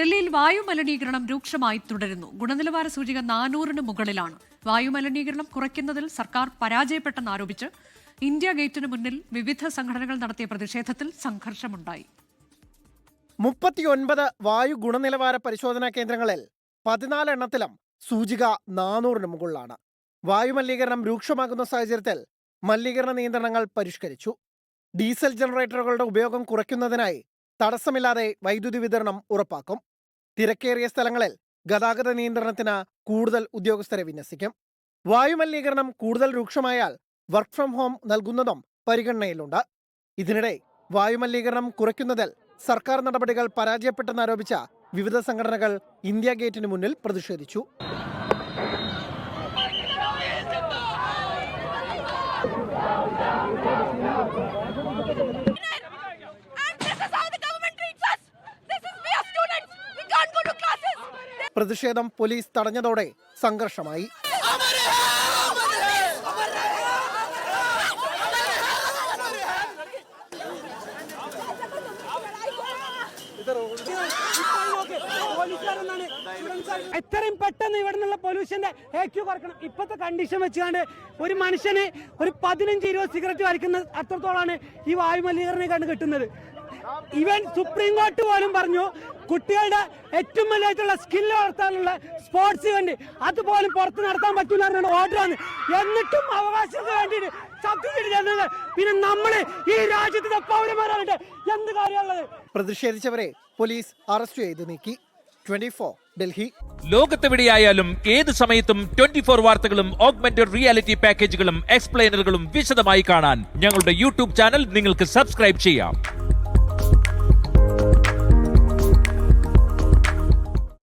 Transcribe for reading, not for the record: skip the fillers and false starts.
ഡൽഹിയിൽ വായുമലിനീകരണം രൂക്ഷമായി തുടരുന്നു. ഗുണനിലവാര സൂചിക 400-ന് മുകളിലാണ്. വായുമലിനീകരണം കുറയ്ക്കുന്നതിൽ സർക്കാർ പരാജയപ്പെട്ടെന്നാരോപിച്ച് ഇന്ത്യ ഗേറ്റിന് മുന്നിൽ വിവിധ സംഘടനകൾ നടത്തിയ പ്രതിഷേധത്തിൽ സംഘർഷമുണ്ടായി. 39 വായു ഗുണനിലവാര പരിശോധനാ കേന്ദ്രങ്ങളിൽ 14 എണ്ണത്തിലും സൂചിക 400-ന് മുകളിലാണ്. വായുമലിനീകരണം രൂക്ഷമാകുന്ന സാഹചര്യത്തിൽ മലിനീകരണ നിയന്ത്രണങ്ങൾ പരിഷ്കരിച്ചു. ഡീസൽ ജനറേറ്ററുകളുടെ ഉപയോഗം കുറയ്ക്കുന്നതിനായി തടസ്സമില്ലാതെ വൈദ്യുതി വിതരണം ഉറപ്പാക്കും. തിരക്കേറിയ സ്ഥലങ്ങളിൽ ഗതാഗത നിയന്ത്രണത്തിന് കൂടുതൽ ഉദ്യോഗസ്ഥരെ വിന്യസിക്കും. വായുമലിനീകരണം കൂടുതൽ രൂക്ഷമായാൽ വർക്ക് ഫ്രം ഹോം നൽകുന്നതും പരിഗണനയിലുണ്ട്. ഇതിനിടെ വായുമലിനീകരണം കുറയ്ക്കുന്നതിൽ സർക്കാർ നടപടികൾ പരാജയപ്പെട്ടെന്നാരോപിച്ച വിവിധ സംഘടനകൾ ഇന്ത്യ ഗേറ്റിന് മുന്നിൽ പ്രതിഷേധിച്ചു. പ്രതിഷേധം പോലീസ് തടഞ്ഞതോടെ സംഘർഷമായി. എത്രയും പെട്ടെന്ന് ഇവിടെ നിന്നുള്ള പൊല്യൂഷന്റെ ഹേക്യൂ കുറക്കണം. ഇപ്പോഴത്തെ കണ്ടീഷൻ വെച്ചുകൊണ്ട് ഒരു മനുഷ്യന് ഒരു 15-20 സിഗരറ്റ് വലിക്കുന്ന അത്രത്തോളാണ് ഈ വായുമലിനീകരണം കണ്ട് കിട്ടുന്നത്. ഈവൻ സുപ്രീം കോടതി പോലും പറഞ്ഞു കുട്ടികളുടെ ഏറ്റവും വലിയായിട്ടുള്ള സ്കില്ല് വളർത്താനുള്ള സ്പോർട്സ് ഇവന്റ് അതുപോലും പുറത്ത് നടത്താൻ പറ്റില്ല എന്നാണ് ഓർഡറാണ്. എന്നിട്ടും അവകാശത്തിന് വേണ്ടിയിട്ട് ശബ്ദിച്ചിട്ട് പിന്നെ നമ്മള് ഈ രാജ്യത്തിന്റെ പൗരന്മാരായിട്ട് എന്ത് കാര്യമുള്ളത്? പ്രതിഷേധിച്ചവരെ പോലീസ് അറസ്റ്റ് ചെയ്ത് നീക്കി. 24 ഡൽഹി. ലോകത്തെവിടെയായാലും ഏത് സമയത്തും 24 വാർത്തകളും ഓഗ്മെന്റഡ് റിയാലിറ്റി പാക്കേജുകളും എക്സ്പ്ലെയിനറുകളും വിശദമായി കാണാൻ ഞങ്ങളുടെ യൂട്യൂബ് ചാനൽ നിങ്ങൾക്ക് സബ്സ്ക്രൈബ് ചെയ്യാം.